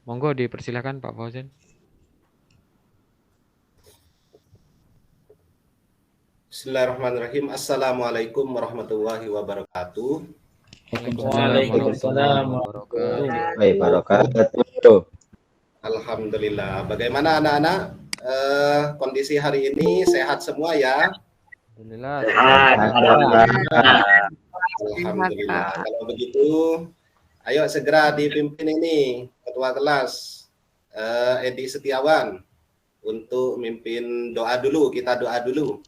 Monggo dipersilakan Pak Fauzan. Bismillahirrahmanirrahim. Assalamualaikum warahmatullahi wabarakatuh. Waalaikumsalam warahmatullahi wabarakatuh. Alhamdulillah. Bagaimana anak-anak? Kondisi hari ini sehat semua ya? Alhamdulillah. Alhamdulillah. Kalau begitu, ayo segera dipimpin ini ketua kelas Edi Setiawan untuk mimpin doa dulu. Kita doa dulu.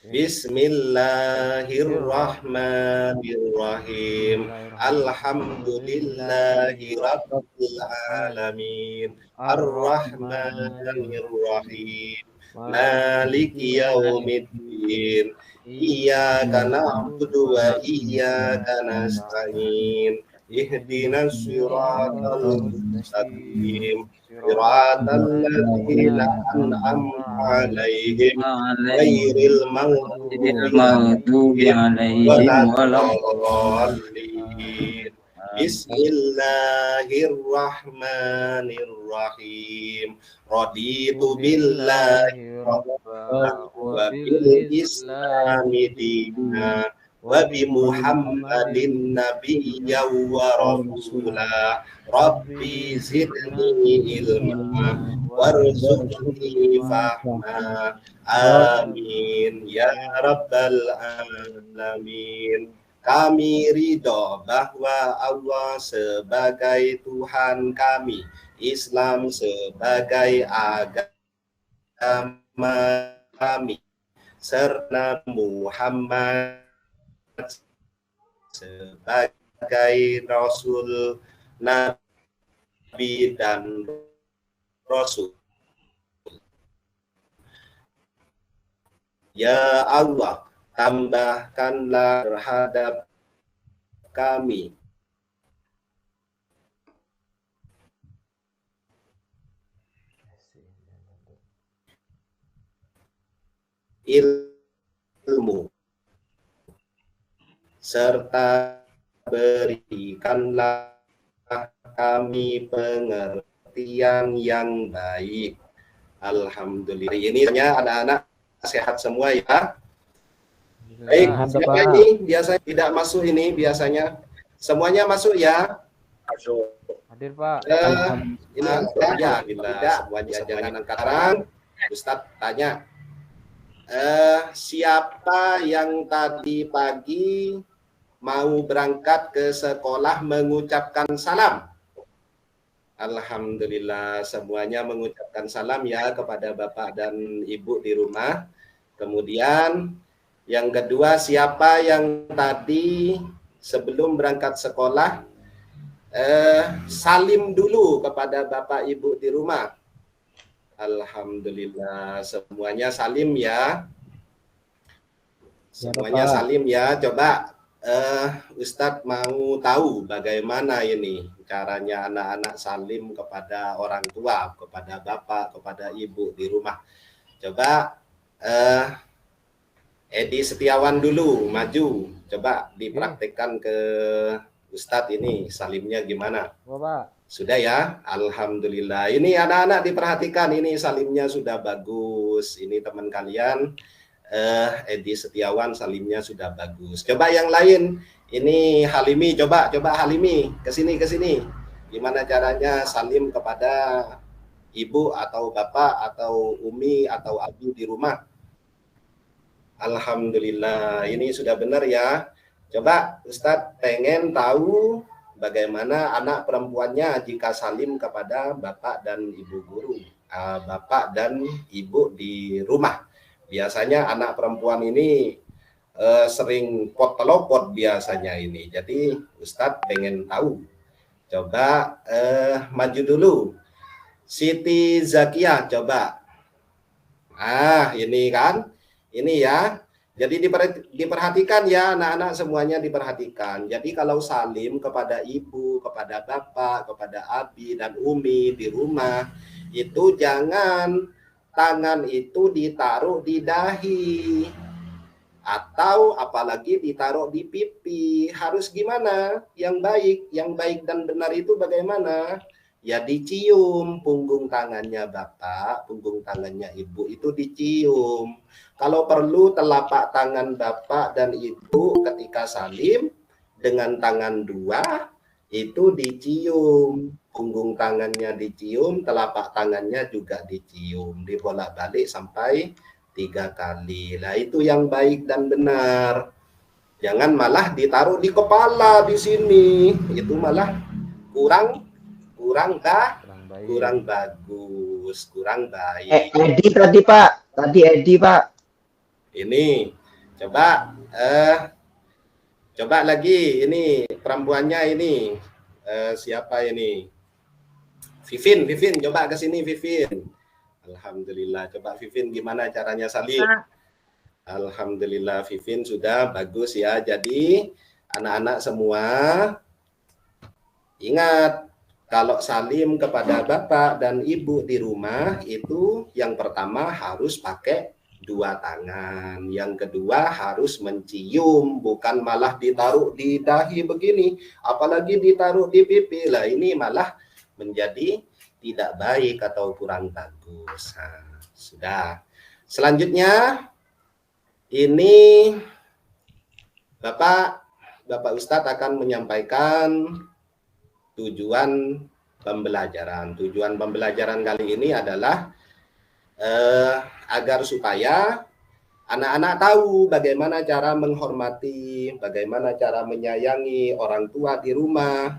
Bismillahirrahmanirrahim. Alhamdulillahirabbil alamin. Ar-Rahmanirrahim. Maliki yaumiddin. Iyyaka na'budu wa iyyaka nasta'in. Ihdinas siratal mustaqim. Siratal ladzina an'amta 'alaihim ghairil maghdubi 'alaihim waladdallin. Bismillahirrahmanirrahim. Raditu billahi rabban wa bil islami dinan wa bi Muhammadin nabiyyan wa rasula. Rabbi zidni ilma warzuqni fahma. Amin ya rabbal alamin. Kami ridho bahwa Allah sebagai Tuhan kami, Islam sebagai agama kami, serta Muhammad sebagai Rasul, Nabi dan Rasul. Ya Allah, tambahkanlah terhadap kami ilmu, serta berikanlah kami pengertian yang baik. Alhamdulillah. Ini anak-anak sehat semua ya. Baik, siapa ini biasanya tidak masuk ini biasanya? Semuanya masuk ya? Masuk. Hadir Pak. Ya, bila semuanya jangan angkat tangan. Ustadz tanya, siapa yang tadi pagi mau berangkat ke sekolah mengucapkan salam? Alhamdulillah, semuanya mengucapkan salam ya kepada Bapak dan Ibu di rumah. Kemudian yang kedua, siapa yang tadi sebelum berangkat sekolah salim dulu kepada Bapak Ibu di rumah? Alhamdulillah, semuanya salim ya. Semuanya salim ya. Coba Ustadz mau tahu bagaimana ini caranya anak-anak salim kepada orang tua, kepada Bapak, kepada Ibu di rumah. Coba Edi Setiawan dulu maju, coba dipraktekkan ke Ustadz ini salimnya gimana? Bapak. Sudah ya, alhamdulillah. Ini anak-anak diperhatikan, ini salimnya sudah bagus. Ini teman kalian Edi Setiawan salimnya sudah bagus. Coba yang lain, ini Halimi, coba Halimi ke sini. Gimana caranya salim kepada ibu atau bapak atau umi atau abi di rumah? Alhamdulillah, ini sudah benar ya. Coba Ustadz pengen tahu bagaimana anak perempuannya jika salim kepada bapak dan ibu guru, bapak dan ibu di rumah. Biasanya anak perempuan ini sering pot-telopot biasanya ini. Jadi Ustadz pengen tahu. Coba maju dulu. Siti Zakiah coba. Ini kan. Ini ya, jadi diperhatikan ya anak-anak semuanya diperhatikan. Jadi kalau salim kepada ibu, kepada bapak, kepada abi dan umi di rumah, itu jangan tangan itu ditaruh di dahi. Atau apalagi ditaruh di pipi. Harus gimana? Yang baik dan benar itu bagaimana? ya dicium punggung tangannya bapak, punggung tangannya ibu itu dicium. Kalau perlu telapak tangan bapak dan ibu ketika salim dengan tangan dua itu dicium, punggung tangannya dicium, telapak tangannya juga dicium, dibolak-balik sampai 3 kali. Nah, itu yang baik dan benar. Jangan malah ditaruh di kepala di sini, itu malah kurang baik. kurang bagus, kurang baik. Edi tadi Pak, tadi Edi Pak. Ini coba lagi ini perempuannya ini siapa ini? Vivin, coba ke sini Vivin. Alhamdulillah, coba Vivin gimana caranya salim? Alhamdulillah Vivin sudah bagus ya. Jadi anak-anak semua ingat, kalau salim kepada bapak dan ibu di rumah itu yang pertama harus pakai 2 tangan, yang kedua harus mencium, bukan malah ditaruh di dahi begini, apalagi ditaruh di pipi. Lah ini malah menjadi tidak baik atau kurang bagus. Nah, sudah. Selanjutnya ini Bapak Ustadz akan menyampaikan tujuan pembelajaran. Tujuan pembelajaran kali ini adalah agar supaya anak-anak tahu bagaimana cara menghormati, bagaimana cara menyayangi orang tua di rumah,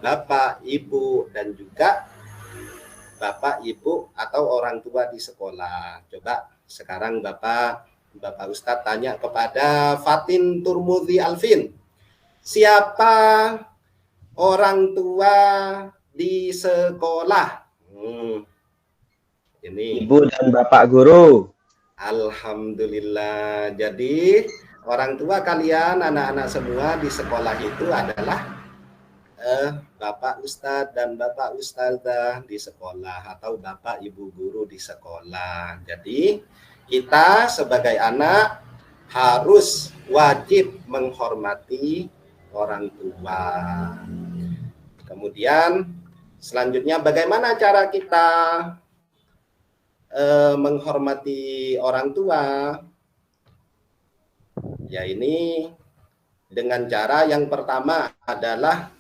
bapak, ibu, dan juga bapak, ibu, atau orang tua di sekolah. Coba sekarang Bapak Ustadz tanya kepada Fatin Turmudi Alvin, siapa orang tua di sekolah? Ini Ibu dan Bapak guru. Alhamdulillah. Jadi orang tua kalian, anak-anak semua di sekolah itu adalah Bapak Ustadz dan Bapak Ustadzah di sekolah, atau Bapak Ibu guru di sekolah. Jadi kita sebagai anak harus wajib menghormati orang tua. Kemudian selanjutnya bagaimana cara kita menghormati orang tua? Ya ini dengan cara yang pertama adalah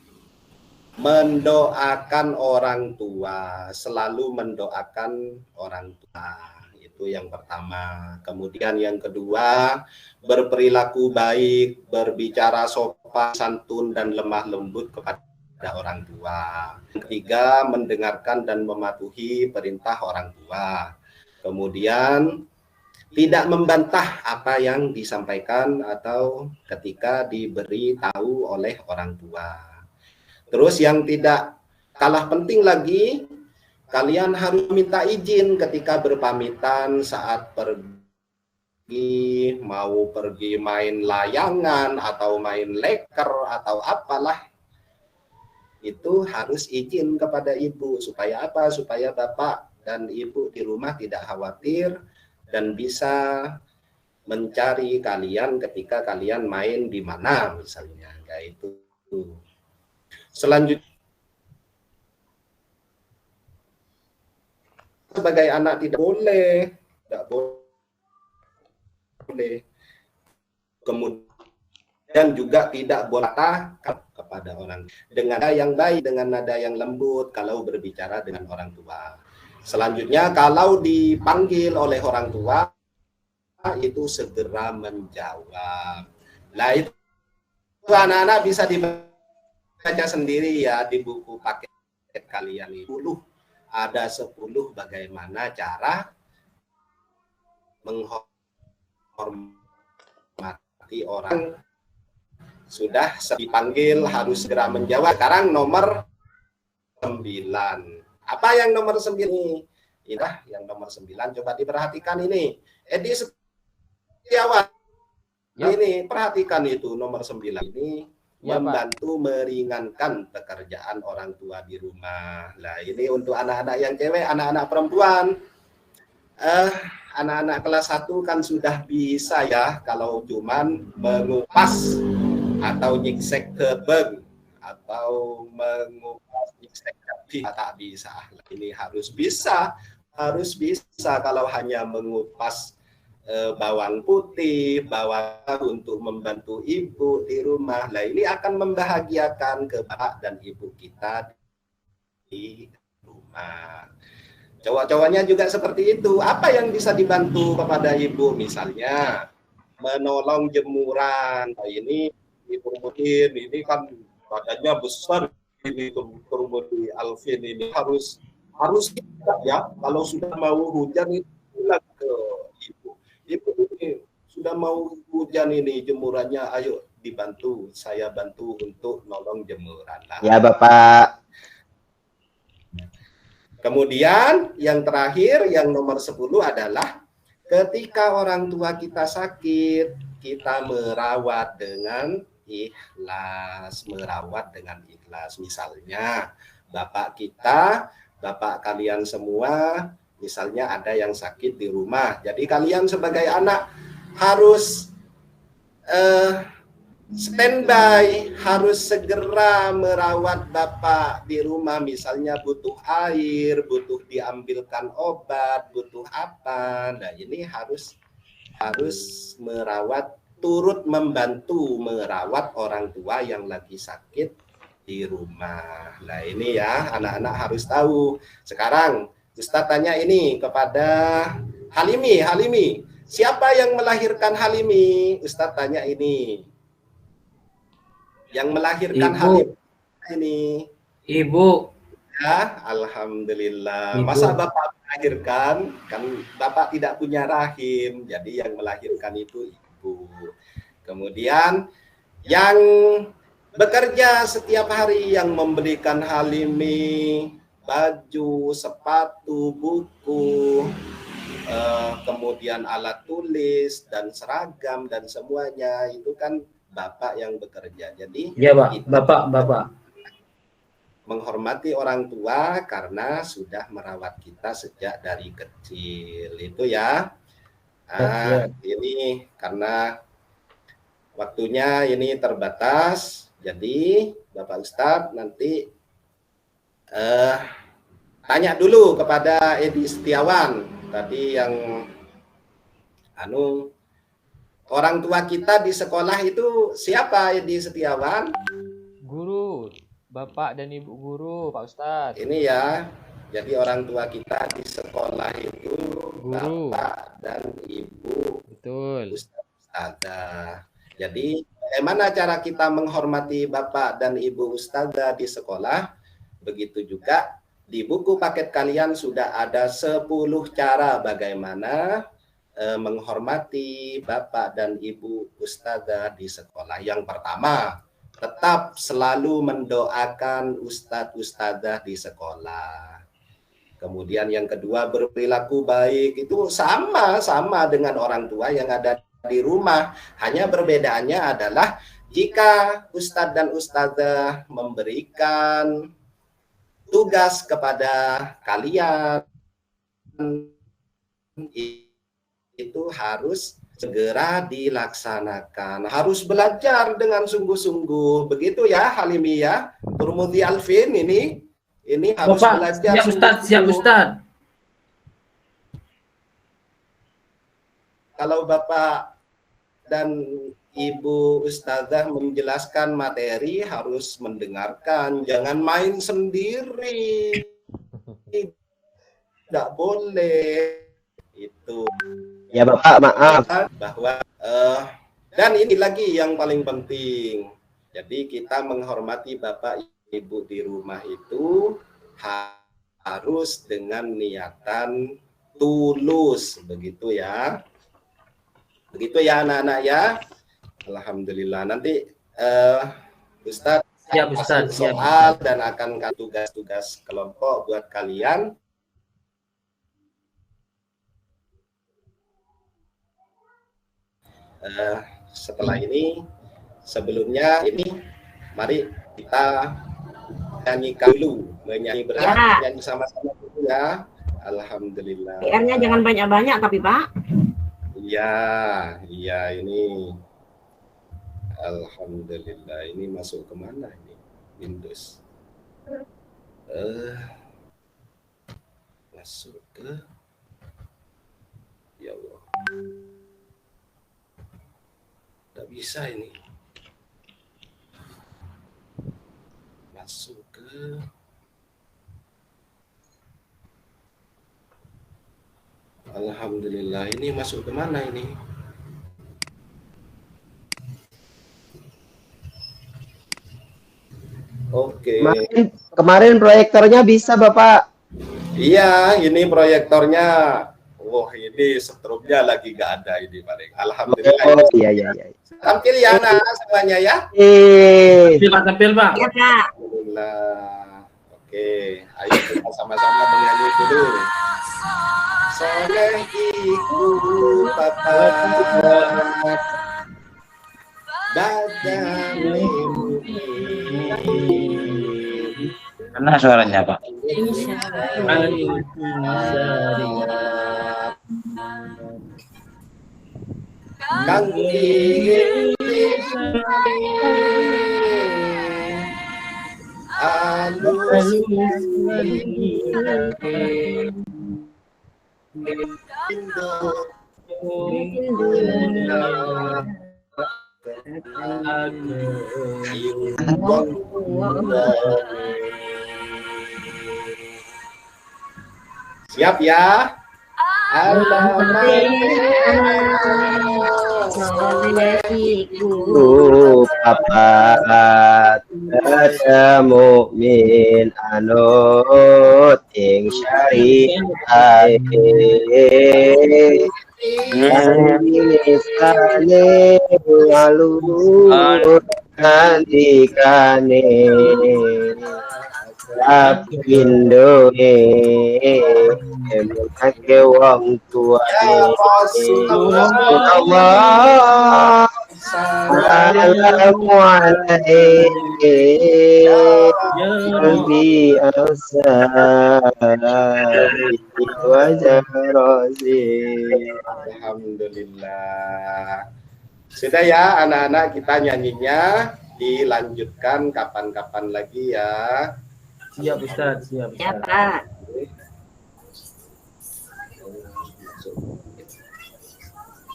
mendoakan orang tua, selalu mendoakan orang tua. Itu yang pertama. Kemudian yang kedua, berperilaku baik, berbicara sopan, santun, dan lemah lembut kepada orang tua. Yang ketiga, mendengarkan dan mematuhi perintah orang tua. Kemudian tidak membantah apa yang disampaikan atau ketika diberi tahu oleh orang tua. Terus yang tidak kalah penting lagi, kalian harus minta izin ketika berpamitan saat pergi, mau pergi main layangan atau main leker atau apalah. Itu harus izin kepada ibu. Supaya apa? Supaya bapak dan ibu di rumah tidak khawatir dan bisa mencari kalian ketika kalian main di mana misalnya. Yaitu selanjutnya, sebagai anak tidak boleh kemudian juga tidak boleh kepada orang dengan nada yang baik, dengan nada yang lembut kalau berbicara dengan orang tua. Selanjutnya, kalau dipanggil oleh orang tua itu segera menjawab. Nah, itu anak-anak bisa dibaca sendiri ya di buku paket kalian itu. Ada 10 bagaimana cara menghormati orang. Sudah dipanggil harus segera menjawab. Sekarang nomor 9. Apa yang nomor 9 ini? Inilah yang nomor 9. Coba diperhatikan ini. Edi Setiawan. Ya. Ini perhatikan itu nomor 9 ini. Ya, membantu Pak, meringankan pekerjaan orang tua di rumah. Nah, ini untuk anak-anak yang cewek, anak-anak perempuan. Anak-anak kelas 1 kan sudah bisa ya kalau cuman mengupas atau nyiksek kebeng atau mengupas nyiksek tak bisa. Ini harus bisa kalau hanya mengupas bawang putih, bawang untuk membantu ibu di rumah. Nah, ini akan membahagiakan ke bapak dan ibu kita di rumah. Cowok-cowoknya juga seperti itu. Apa yang bisa dibantu kepada ibu? Misalnya menolong jemuran. Nah, ini ibu Mutin ini kan badannya besar, ini Mudi Alvin ini harus ya kalau sudah mau hujan itu bilang ke ibu ini sudah mau hujan ini jemurannya, ayo dibantu, saya bantu untuk nolong jemuran. Nah, Ya Bapak. kemudian yang terakhir, yang nomor 10 adalah ketika orang tua kita sakit, kita merawat dengan ikhlas. Misalnya, bapak kalian semua, misalnya ada yang sakit di rumah. Jadi kalian sebagai anak harus standby, harus segera merawat bapak di rumah, misalnya butuh air, butuh diambilkan obat, butuh apa. Nah, ini harus merawat, turut membantu merawat orang tua yang lagi sakit di rumah. Nah, ini ya anak-anak harus tahu. Sekarang Ustadz tanya ini kepada Halimi, siapa yang melahirkan Halimi? Ustadz tanya ini. Yang melahirkan Halim ini Ibu. Ya, alhamdulillah. Ibu. Masa bapak melahirkan? Kan bapak tidak punya rahim, jadi yang melahirkan itu ibu. Kemudian yang bekerja setiap hari, yang membelikan Halimi baju, sepatu, buku, kemudian alat tulis dan seragam dan semuanya, itu kan bapak yang bekerja. Jadi ya Pak, bapak menghormati orang tua karena sudah merawat kita sejak dari kecil, itu ya. Ini karena waktunya ini terbatas, jadi Bapak Ustadz nanti tanya dulu kepada Edi Setiawan tadi, yang orang tua kita di sekolah itu siapa, Edi Setiawan? Guru, Bapak dan Ibu guru, Pak Ustadz. Ini ya, jadi orang tua kita di sekolah itu Guru. Bapak dan Ibu. Betul. Ustadzah. Jadi bagaimana cara kita menghormati Bapak dan Ibu Ustadzah di sekolah? Begitu juga di buku paket kalian sudah ada 10 cara bagaimana menghormati Bapak dan Ibu Ustadzah di sekolah. Yang pertama, tetap selalu mendoakan Ustadz Ustadzah di sekolah. Kemudian yang kedua, berperilaku baik, itu sama dengan orang tua yang ada di rumah. Hanya perbedaannya adalah jika Ustadz dan Ustadzah memberikan tugas kepada kalian, itu harus segera dilaksanakan, harus belajar dengan sungguh-sungguh, begitu ya Halimi ya. Turmudi Alvin ini harus Bapak, belajar. siap Ustadz. Kalau Bapak dan Ibu Ustadzah menjelaskan materi, harus mendengarkan, jangan main sendiri, tidak boleh. Itu Ya Bapak, maaf. bahwa dan ini lagi yang paling penting, jadi kita menghormati Bapak Ibu di rumah itu harus dengan niatan tulus, begitu ya anak-anak ya. Alhamdulillah, nanti Ustadz Siap Ustadz, siap. soal dan akan tugas-tugas kelompok buat kalian. Setelah ini, sebelumnya ini mari kita nyanyikan dulu, menyanyi sama-sama dulu ya. Alhamdulillah. PR-nya jangan banyak-banyak tapi Pak. Iya ini. Alhamdulillah, ini masuk kemana ini? Windows. Masuk ke, ya Allah, tidak bisa ini. Masuk ke, alhamdulillah, ini masuk ke mana ini? Oke. Kemarin proyektornya bisa Bapak. Iya, ini proyektornya. Wah, ini strobnya lagi nggak ada ini paling. Alhamdulillah. Oh iya iya iya. Tampil ya anak semuanya ya. Tampil Pak. Ya Pak. Alhamdulillah. Oke, ayo kita sama-sama bernyanyi dulu. Soleh iku bapak badane Mana suaranya Pak? Kang alus siap ya. Papat mukmin anut ing syariat misale alur nandikane Lapindo emake wong tuane Allah Assalamualaikum bi Alhamdulillah. Sudah ya anak-anak, kita nyanyinya dilanjutkan kapan-kapan lagi ya. Siap Ustaz, siap Ya Ustaz. Pak.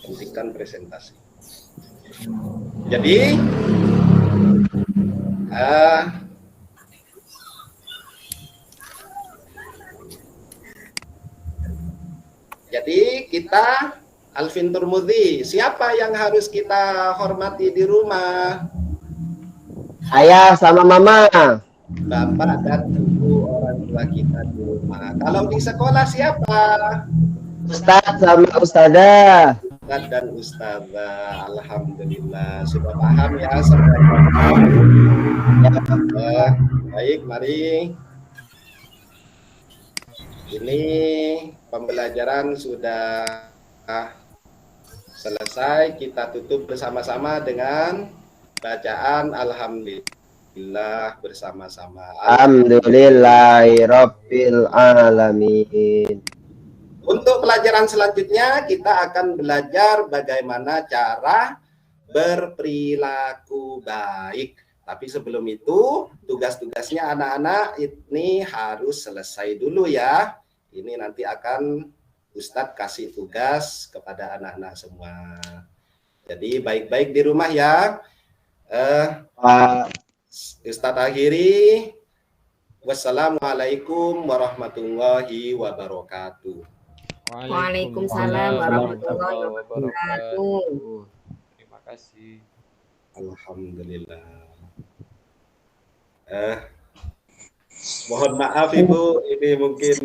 Hentikan presentasi. Jadi kita Alvin Turmudi, siapa yang harus kita hormati di rumah? Ayah sama mama. Bapak dan ibu orang tua kita di rumah. Kalau di sekolah siapa? Ustadz sama ustadzah. Ustadz dan ustadzah. Alhamdulillah sudah paham ya semua. Baik, mari. Ini pembelajaran sudah selesai. Kita tutup bersama-sama dengan bacaan alhamdulillah bersama-sama. Alhamdulillahirabbil alamin. Untuk pelajaran selanjutnya kita akan belajar bagaimana cara berperilaku baik. Tapi sebelum itu tugas-tugasnya anak-anak ini harus selesai dulu ya. Ini nanti akan Ustadz kasih tugas kepada anak-anak semua. Jadi baik-baik di rumah ya. Ustadz akhiri. Wassalamualaikum warahmatullahi wabarakatuh. Waalaikumsalam warahmatullahi wabarakatuh. Terima kasih. Alhamdulillah. Mohon maaf Ibu, ini mungkin